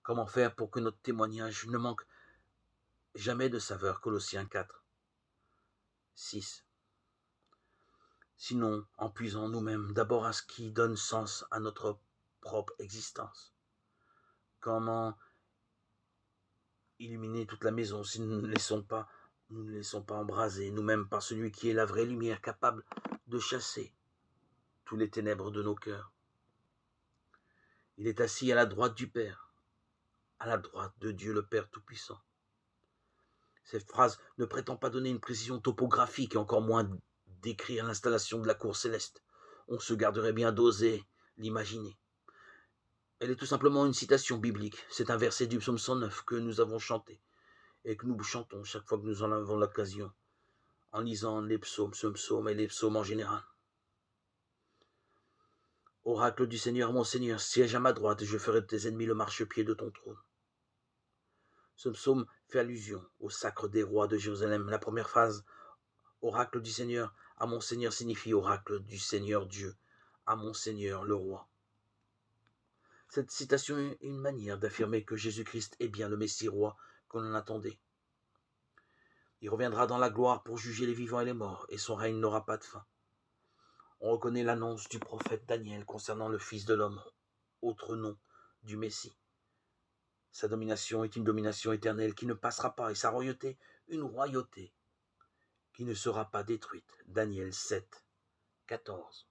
Comment faire pour que notre témoignage ne manque jamais de saveur? Colossiens 4, 6. Sinon, en puisant nous-mêmes d'abord à ce qui donne sens à notre propre existence. Comment illuminer toute la maison si nous ne laissons pas embraser nous-mêmes par celui qui est la vraie lumière capable de chasser tous les ténèbres de nos cœurs. Il est assis à la droite du Père, à la droite de Dieu le Père Tout-Puissant. Cette phrase ne prétend pas donner une précision topographique et encore moins décrire l'installation de la cour céleste. On se garderait bien d'oser l'imaginer. Elle est tout simplement une citation biblique. C'est un verset du psaume 109 que nous avons chanté et que nous chantons chaque fois que nous en avons l'occasion, en lisant les psaumes, ce psaume et les psaumes en général. Oracle du Seigneur, mon Seigneur, siège à ma droite et je ferai de tes ennemis le marchepied de ton trône. Ce psaume fait allusion au sacre des rois de Jérusalem. La première phrase, oracle du Seigneur, à mon Seigneur, signifie oracle du Seigneur Dieu, à mon Seigneur le roi. Cette citation est une manière d'affirmer que Jésus-Christ est bien le Messie roi qu'on en attendait. Il reviendra dans la gloire pour juger les vivants et les morts, et son règne n'aura pas de fin. On reconnaît l'annonce du prophète Daniel concernant le Fils de l'homme, autre nom du Messie. Sa domination est une domination éternelle qui ne passera pas, et sa royauté, une royauté qui ne sera pas détruite. Daniel 7, 14.